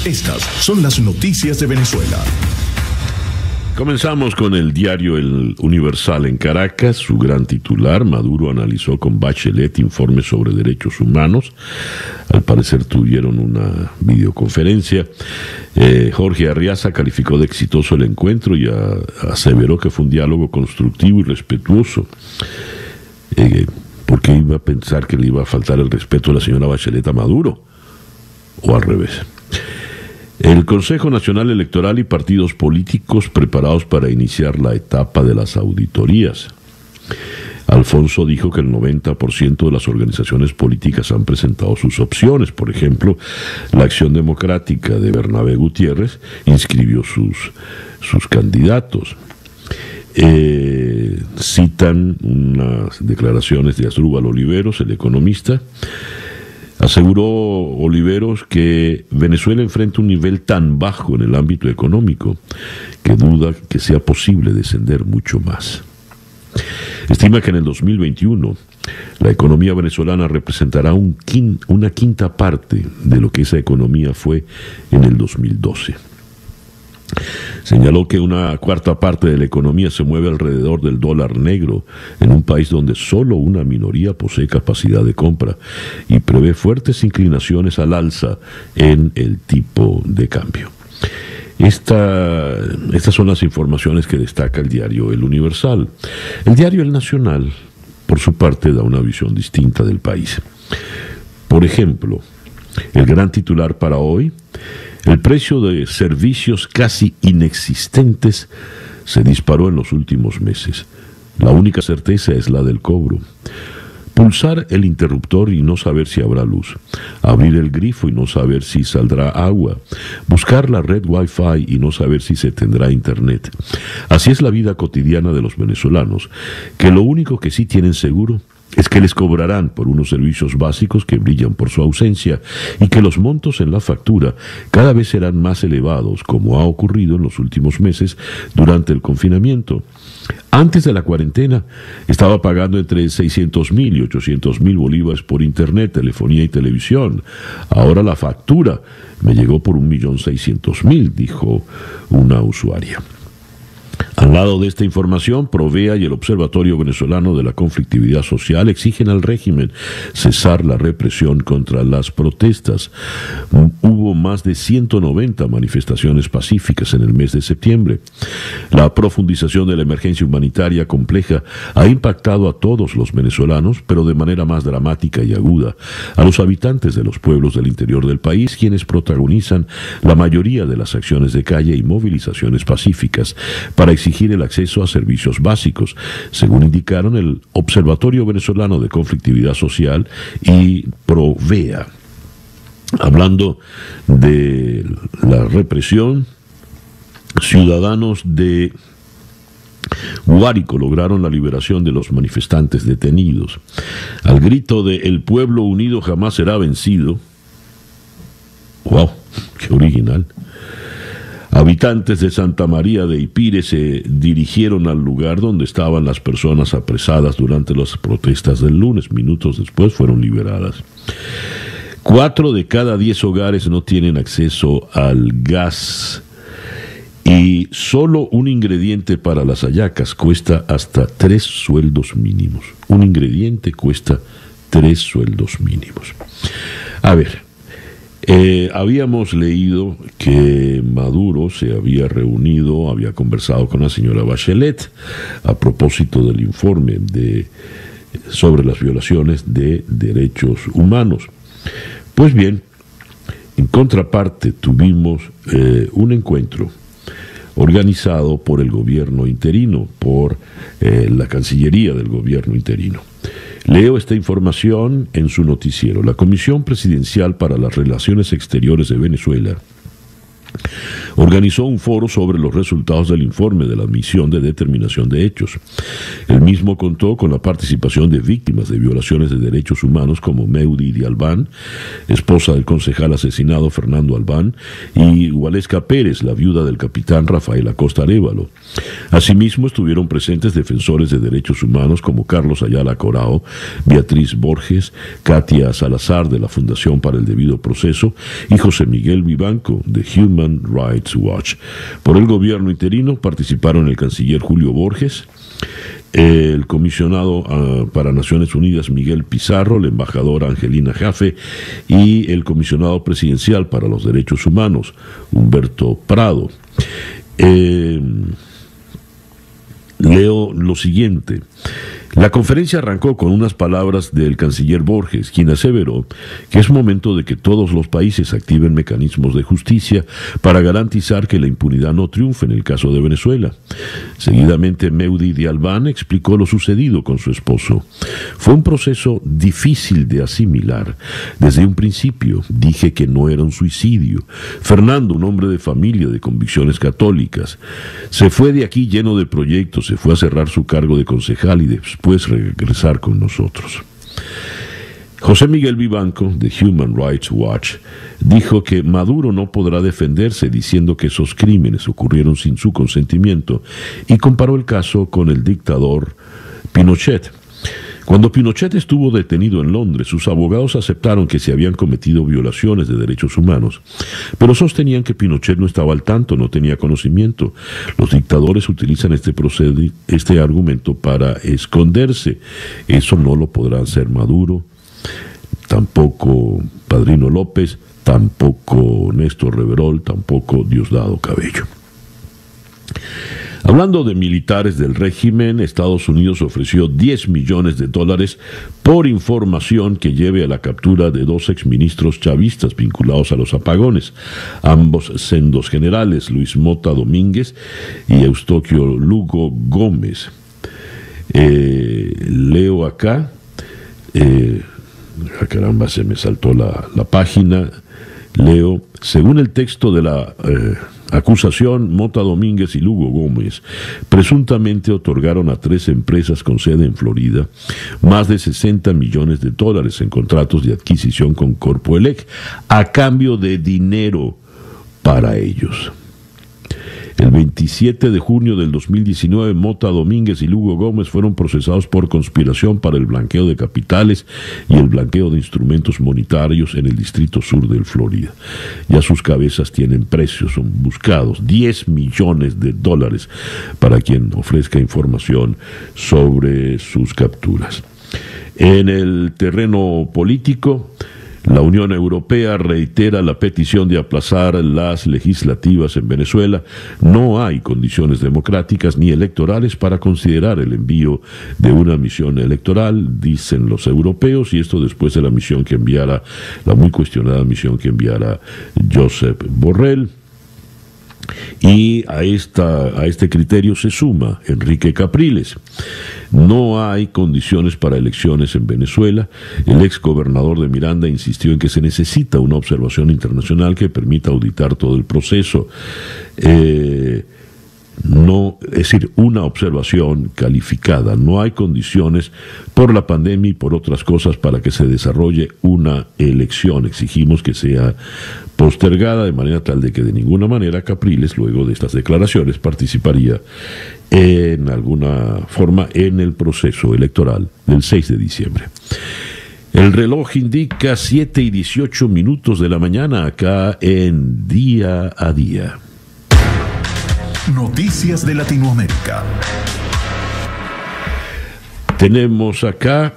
Estas son las noticias de Venezuela. Comenzamos con el diario El Universal en Caracas. Su gran titular: Maduro analizó con Bachelet informes sobre derechos humanos. Al parecer tuvieron una videoconferencia. Jorge Arriaza calificó de exitoso el encuentro y aseveró que fue un diálogo constructivo y respetuoso. ¿Por qué iba a pensar que le iba a faltar el respeto a la señora Bachelet a Maduro? O al revés. El Consejo Nacional Electoral y partidos políticos preparados para iniciar la etapa de las auditorías. Alfonso dijo que el 90% de las organizaciones políticas han presentado sus opciones. Por ejemplo, la Acción Democrática de Bernabé Gutiérrez inscribió sus candidatos. Citan unas declaraciones de Asdrúbal Oliveros, el economista. Aseguró Oliveros que Venezuela enfrenta un nivel tan bajo en el ámbito económico que duda que sea posible descender mucho más. Estima que en el 2021 la economía venezolana representará una quinta parte de lo que esa economía fue en el 2012. Señaló que una cuarta parte de la economía se mueve alrededor del dólar negro, en un país donde solo una minoría posee capacidad de compra, y prevé fuertes inclinaciones al alza en el tipo de cambio. Estas son las informaciones que destaca el diario El Universal. El diario El Nacional, por su parte, da una visión distinta del país. Por ejemplo, el gran titular para hoy: el precio de servicios casi inexistentes se disparó en los últimos meses. La única certeza es la del cobro. Pulsar el interruptor y no saber si habrá luz. Abrir el grifo y no saber si saldrá agua. Buscar la red Wi-Fi y no saber si se tendrá internet. Así es la vida cotidiana de los venezolanos, que lo único que sí tienen seguro es que les cobrarán por unos servicios básicos que brillan por su ausencia, y que los montos en la factura cada vez serán más elevados, como ha ocurrido en los últimos meses durante el confinamiento. Antes de la cuarentena estaba pagando entre 600.000 y 800.000 bolívares por internet, telefonía y televisión. Ahora la factura me llegó por 1.600.000, dijo una usuaria. Al lado de esta información, Provea y el Observatorio Venezolano de la Conflictividad Social exigen al régimen cesar la represión contra las protestas. Hubo más de 190 manifestaciones pacíficas en el mes de septiembre. La profundización de la emergencia humanitaria compleja ha impactado a todos los venezolanos, pero de manera más dramática y aguda a los habitantes de los pueblos del interior del país, quienes protagonizan la mayoría de las acciones de calle y movilizaciones pacíficas para exigir el acceso a servicios básicos, según indicaron el Observatorio Venezolano de Conflictividad Social y Provea. Hablando de la represión, ciudadanos de Guárico lograron la liberación de los manifestantes detenidos. Al grito de "El pueblo unido jamás será vencido", ¡wow!, qué original. Habitantes de Santa María de Ipire se dirigieron al lugar donde estaban las personas apresadas durante las protestas del lunes. Minutos después fueron liberadas. 4 de cada 10 hogares no tienen acceso al gas. Y solo un ingrediente para las hallacas cuesta hasta 3 sueldos mínimos. Un ingrediente cuesta 3 sueldos mínimos. A ver. Habíamos leído que Maduro se había reunido, había conversado con la señora Bachelet a propósito del informe sobre las violaciones de derechos humanos. Pues bien, en contraparte tuvimos un encuentro organizado por el gobierno interino, por la Cancillería del gobierno interino. Leo esta información en su noticiero. La Comisión Presidencial para las Relaciones Exteriores de Venezuela organizó un foro sobre los resultados del informe de la Misión de Determinación de Hechos. El mismo contó con la participación de víctimas de violaciones de derechos humanos como Meudi de Albán, esposa del concejal asesinado Fernando Albán, y Waleska Pérez, la viuda del capitán Rafael Acosta Arévalo. Asimismo estuvieron presentes defensores de derechos humanos como Carlos Ayala Corao, Beatriz Borges, Katia Salazar de la Fundación para el Debido Proceso y José Miguel Vivanco de Human Rights Watch. Por el gobierno interino participaron el canciller Julio Borges, el comisionado para Naciones Unidas Miguel Pizarro, la embajadora Angelina Jaffe y el comisionado presidencial para los derechos humanos Humberto Prado. Leo lo siguiente. La conferencia arrancó con unas palabras del canciller Borges, quien aseveró que es momento de que todos los países activen mecanismos de justicia para garantizar que la impunidad no triunfe en el caso de Venezuela. Seguidamente, Meudi de Albán explicó lo sucedido con su esposo. Fue un proceso difícil de asimilar. Desde un principio dije que no era un suicidio. Fernando, un hombre de familia de convicciones católicas, se fue de aquí lleno de proyectos, se fue a cerrar su cargo de concejal y después regresar con nosotros. José Miguel Vivanco, de Human Rights Watch, dijo que Maduro no podrá defenderse diciendo que esos crímenes ocurrieron sin su consentimiento y comparó el caso con el dictador Pinochet. Cuando Pinochet estuvo detenido en Londres, sus abogados aceptaron que se habían cometido violaciones de derechos humanos, pero sostenían que Pinochet no estaba al tanto, no tenía conocimiento. Los dictadores utilizan este argumento para esconderse. Eso no lo podrá hacer Maduro, tampoco Padrino López, tampoco Néstor Reverol, tampoco Diosdado Cabello. Hablando de militares del régimen, Estados Unidos ofreció $10 millones por información que lleve a la captura de 2 exministros chavistas vinculados a los apagones, ambos sendos generales, Luis Mota Domínguez y Eustoquio Lugo Gómez. Leo acá, caramba, se me saltó la página. Leo, según el texto de la acusación, Mota Domínguez y Lugo Gómez presuntamente otorgaron a 3 empresas con sede en Florida más de $60 millones en contratos de adquisición con Corpoelec a cambio de dinero para ellos. El 27 de junio del 2019, Mota Domínguez y Lugo Gómez fueron procesados por conspiración para el blanqueo de capitales y el blanqueo de instrumentos monetarios en el Distrito Sur de Florida. Ya sus cabezas tienen precios, son buscados. $10 millones para quien ofrezca información sobre sus capturas. En el terreno político, la Unión Europea reitera la petición de aplazar las legislativas en Venezuela. No hay condiciones democráticas ni electorales para considerar el envío de una misión electoral, dicen los europeos, y esto después de la misión que enviara, la muy cuestionada misión que enviara Josep Borrell. Y a este criterio se suma Enrique Capriles. No hay condiciones para elecciones en Venezuela. El ex gobernador de Miranda insistió en que se necesita una observación internacional que permita auditar todo el proceso. Es decir, una observación calificada. No hay condiciones por la pandemia y por otras cosas para que se desarrolle una elección. Exigimos que sea postergada de manera tal de que de ninguna manera Capriles, luego de estas declaraciones, participaría en alguna forma en el proceso electoral del 6 de diciembre. El reloj indica 7:18 de la mañana acá en Día a Día. Noticias de Latinoamérica. Tenemos acá: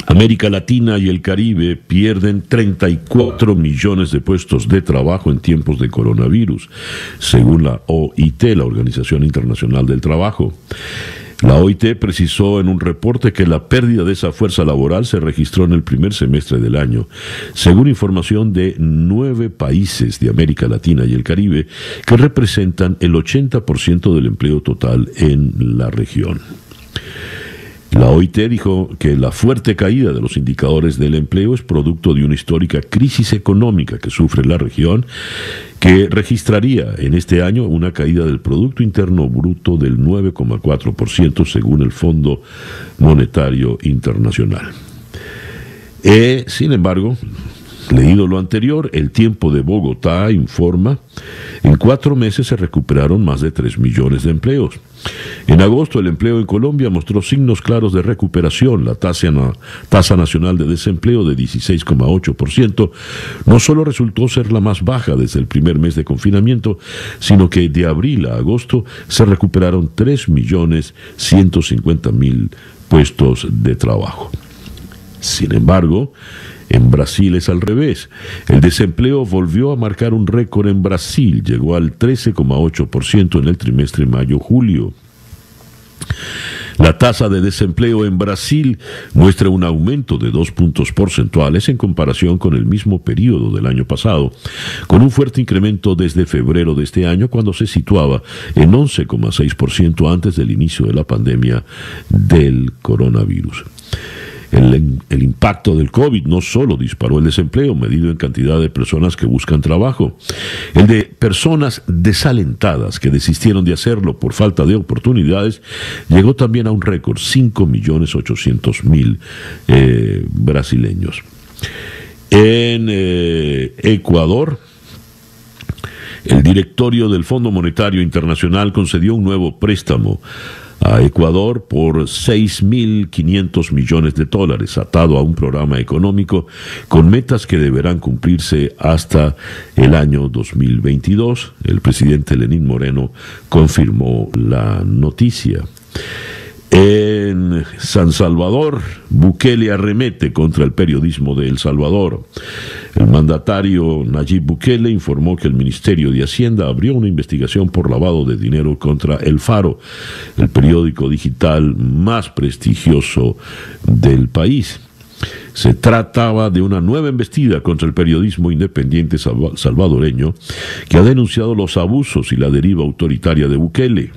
América Latina y el Caribe pierden 34 millones de puestos de trabajo en tiempos de coronavirus, según la OIT, la Organización Internacional del Trabajo. La OIT precisó en un reporte que la pérdida de esa fuerza laboral se registró en el primer semestre del año, según información de 9 países de América Latina y el Caribe, que representan el 80% del empleo total en la región. La OIT dijo que la fuerte caída de los indicadores del empleo es producto de una histórica crisis económica que sufre la región, que registraría en este año una caída del Producto Interno Bruto del 9,4% según el Fondo Monetario Internacional. Sin embargo, leído lo anterior, El Tiempo de Bogotá informa, en 4 meses se recuperaron más de 3 millones de empleos. En agosto el empleo en Colombia mostró signos claros de recuperación. La tasa nacional de desempleo de 16,8% no solo resultó ser la más baja desde el primer mes de confinamiento, sino que de abril a agosto se recuperaron 3.150.000 puestos de trabajo. Sin embargo, en Brasil es al revés. El desempleo volvió a marcar un récord en Brasil, llegó al 13,8% en el trimestre mayo-julio. La tasa de desempleo en Brasil muestra un aumento de 2 puntos porcentuales en comparación con el mismo periodo del año pasado, con un fuerte incremento desde febrero de este año, cuando se situaba en 11,6% antes del inicio de la pandemia del coronavirus. El impacto del COVID no solo disparó el desempleo, medido en cantidad de personas que buscan trabajo. El de personas desalentadas que desistieron de hacerlo por falta de oportunidades llegó también a un récord, 5.800.000 brasileños. En Ecuador, el directorio del Fondo Monetario Internacional concedió un nuevo préstamo a Ecuador por $6.500 millones, atado a un programa económico con metas que deberán cumplirse hasta el año 2022. El presidente Lenín Moreno confirmó la noticia. En San Salvador, Bukele arremete contra el periodismo de El Salvador. El mandatario Nayib Bukele informó que el Ministerio de Hacienda abrió una investigación por lavado de dinero contra El Faro, el periódico digital más prestigioso del país. Se trataba de una nueva embestida contra el periodismo independiente salvadoreño, que ha denunciado los abusos y la deriva autoritaria de Bukele.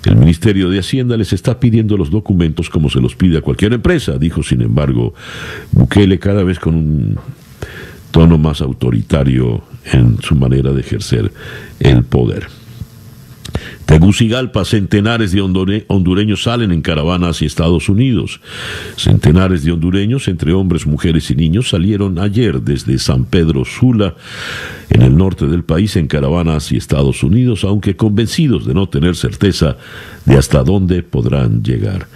El Ministerio de Hacienda les está pidiendo los documentos como se los pide a cualquier empresa, dijo sin embargo Bukele, cada vez con un tono más autoritario en su manera de ejercer el poder. Tegucigalpa, centenares de hondureños salen en caravana hacia Estados Unidos. Centenares de hondureños, entre hombres, mujeres y niños, salieron ayer desde San Pedro Sula, en el norte del país, en caravana hacia Estados Unidos, aunque convencidos de no tener certeza de hasta dónde podrán llegar.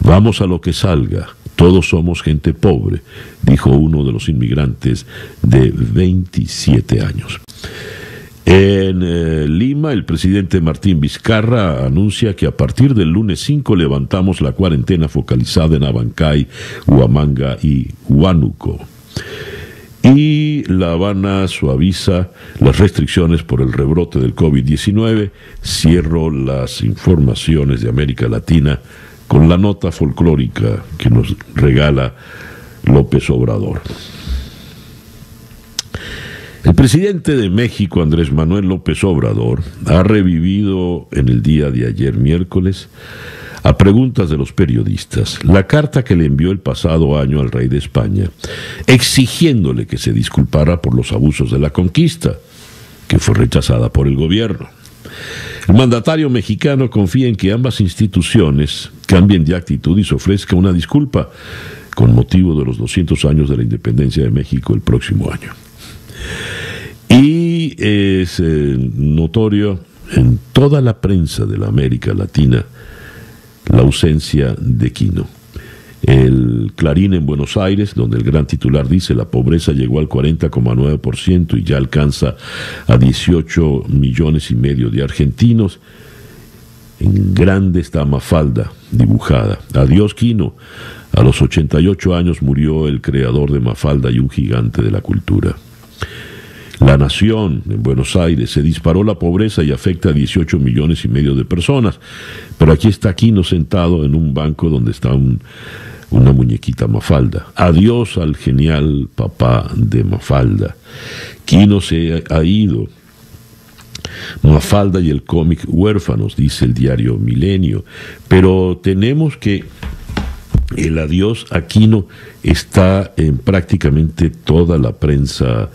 Vamos a lo que salga, todos somos gente pobre, dijo uno de los inmigrantes de 27 años. En Lima, el presidente Martín Vizcarra anuncia que a partir del lunes 5 levantamos la cuarentena focalizada en Abancay, Huamanga y Huánuco. Y La Habana suaviza las restricciones por el rebrote del COVID-19. Cierro las informaciones de América Latina con la nota folclórica que nos regala López Obrador. El presidente de México, Andrés Manuel López Obrador, ha revivido en el día de ayer, miércoles, a preguntas de los periodistas, la carta que le envió el pasado año al rey de España, exigiéndole que se disculpara por los abusos de la conquista, que fue rechazada por el gobierno. El mandatario mexicano confía en que ambas instituciones cambien de actitud y se ofrezca una disculpa con motivo de los 200 años de la independencia de México el próximo año. Y es notorio en toda la prensa de la América Latina la ausencia de Quino. El Clarín en Buenos Aires, donde el gran titular dice: la pobreza llegó al 40,9% y ya alcanza a 18 millones y medio de argentinos. En grande está Mafalda dibujada. Adiós Quino. A los 88 años murió el creador de Mafalda y un gigante de la cultura. La Nación, en Buenos Aires, se disparó la pobreza y afecta a 18 millones y medio de personas. Pero aquí está Quino sentado en un banco donde está una muñequita Mafalda. Adiós al genial papá de Mafalda. Quino se ha ido. Mafalda y el cómic huérfanos, dice el diario Milenio. Pero tenemos que El adiós Aquino está en prácticamente toda la prensa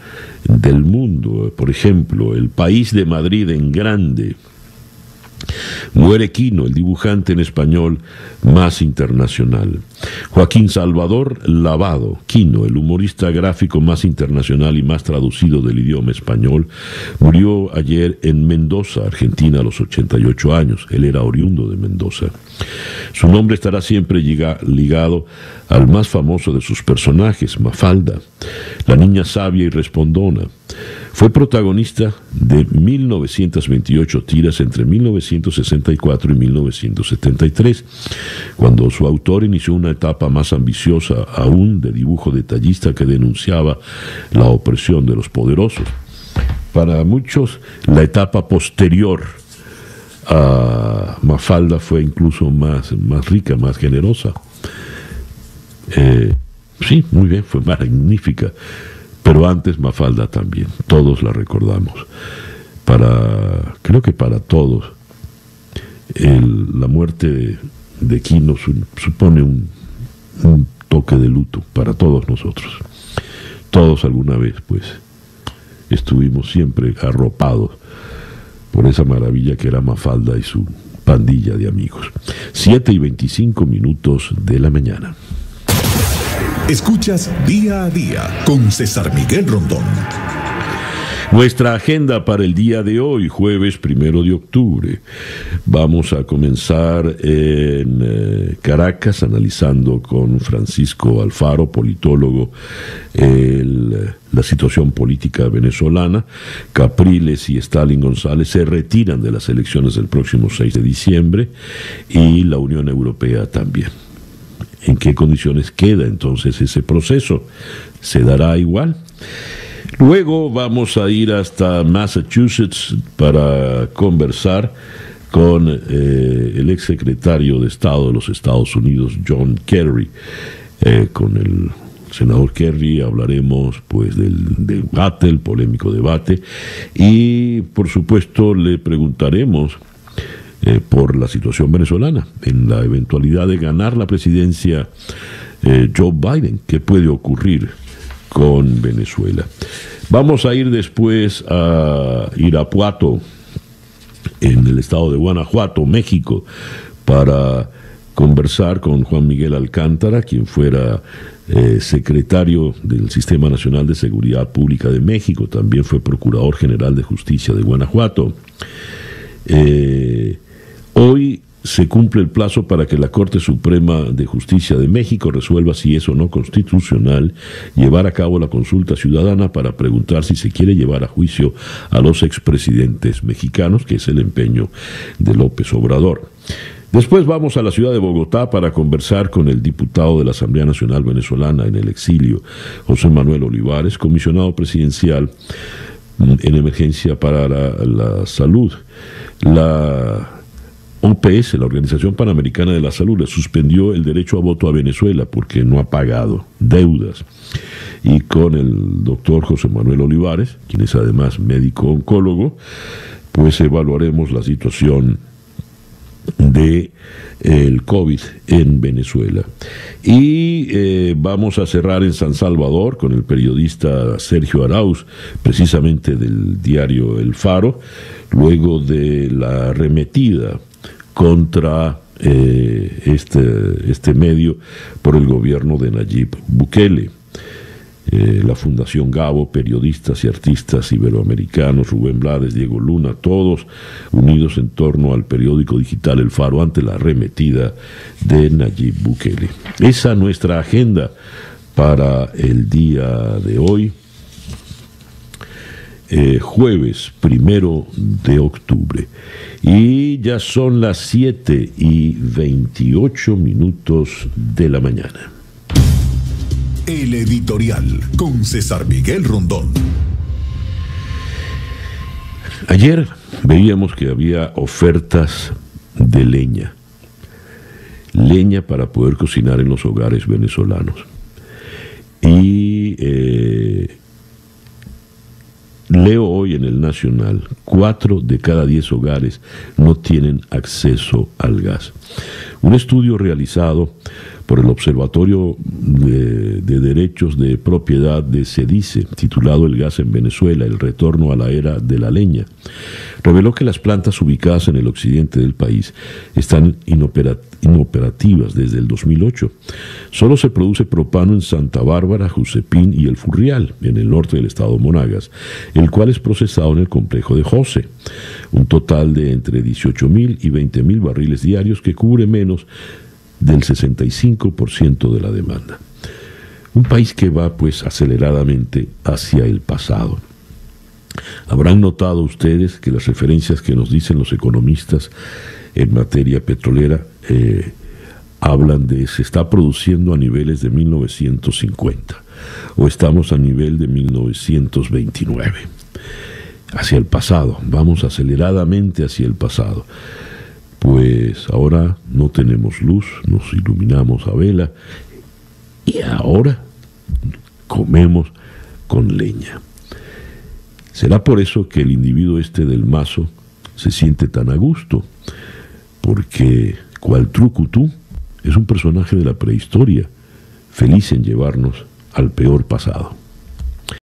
del mundo. Por ejemplo, El País de Madrid en grande. Muere Quino, el dibujante en español más internacional. Joaquín Salvador Lavado, Quino, el humorista gráfico más internacional y más traducido del idioma español, murió ayer en Mendoza, Argentina, a los 88 años. Él era oriundo de Mendoza. Su nombre estará siempre ligado al más famoso de sus personajes, Mafalda, la niña sabia y respondona. Fue protagonista de 1928 tiras entre 1964 y 1973, cuando su autor inició una etapa más ambiciosa aún de dibujo detallista que denunciaba la opresión de los poderosos. Para muchos, la etapa posterior a Mafalda fue incluso más rica, más generosa. Sí, muy bien, fue magnífica. Pero antes Mafalda también, todos la recordamos. Creo que para todos, la muerte de Quino supone un toque de luto para todos nosotros. Todos alguna vez, pues, estuvimos siempre arropados por esa maravilla que era Mafalda y su pandilla de amigos. 7:25 de la mañana. Escuchas Día a Día con César Miguel Rondón. Nuestra agenda para el día de hoy, jueves 1 de octubre. Vamos a comenzar en Caracas, analizando con Francisco Alfaro, politólogo, la situación política venezolana. Capriles y Stalin González se retiran de las elecciones del próximo 6 de diciembre y la Unión Europea también. ¿En qué condiciones queda entonces ese proceso? ¿Se dará igual? Luego vamos a ir hasta Massachusetts para conversar con el exsecretario de Estado de los Estados Unidos, John Kerry. Con el senador Kerry hablaremos pues del debate, el polémico debate, y por supuesto le preguntaremos por la situación venezolana, en la eventualidad de ganar la presidencia Joe Biden. ¿Qué puede ocurrir con Venezuela? Vamos a ir después a Irapuato, en el estado de Guanajuato, México, para conversar con Juan Miguel Alcántara, quien fuera secretario del Sistema Nacional de Seguridad Pública de México, también fue Procurador General de Justicia de Guanajuato. Hoy se cumple el plazo para que la Corte Suprema de Justicia de México resuelva si es o no constitucional llevar a cabo la consulta ciudadana para preguntar si se quiere llevar a juicio a los expresidentes mexicanos, que es el empeño de López Obrador. Después vamos a la ciudad de Bogotá para conversar con el diputado de la Asamblea Nacional Venezolana en el exilio, José Manuel Olivares, comisionado presidencial en emergencia para la salud. La OPS, la Organización Panamericana de la Salud, le suspendió el derecho a voto a Venezuela porque no ha pagado deudas. Y con el doctor José Manuel Olivares, quien es además médico oncólogo, pues evaluaremos la situación de el COVID en Venezuela. Y vamos a cerrar en San Salvador con el periodista Sergio Arauz, precisamente del diario El Faro, luego de la arremetida contra este medio por el gobierno de Nayib Bukele. La Fundación Gabo, periodistas y artistas iberoamericanos, Rubén Blades, Diego Luna, todos unidos en torno al periódico digital El Faro ante la arremetida de Nayib Bukele. Esa es nuestra agenda para el día de hoy, jueves 1 de octubre. Y ya son las 7:28 de la mañana. El editorial con César Miguel Rondón. Ayer veíamos que había ofertas de leña para poder cocinar en los hogares venezolanos. Y leo hoy en el Nacional, 4 de cada 10 hogares no tienen acceso al gas. Un estudio realizado por el Observatorio de Derechos de Propiedad de SEDICE, titulado El gas en Venezuela, el retorno a la era de la leña, reveló que las plantas ubicadas en el occidente del país están inoperativas desde el 2008. Solo se produce propano en Santa Bárbara, Jusepín y El Furrial, en el norte del estado Monagas, el cual es procesado en el complejo de Jose. Un total de entre 18.000 y 20.000 barriles diarios que cubre menos del 65% de la demanda. Un país que va pues aceleradamente hacia el pasado. Habrán notado ustedes que las referencias que nos dicen los economistas en materia petrolera hablan de se está produciendo a niveles de 1950 o estamos a nivel de 1929. Hacia el pasado, vamos aceleradamente hacia el pasado. Pues ahora no tenemos luz, nos iluminamos a vela y ahora comemos con leña. ¿Será por eso que el individuo este del Mazo se siente tan a gusto? Porque cual Trucutú es un personaje de la prehistoria, feliz en llevarnos al peor pasado.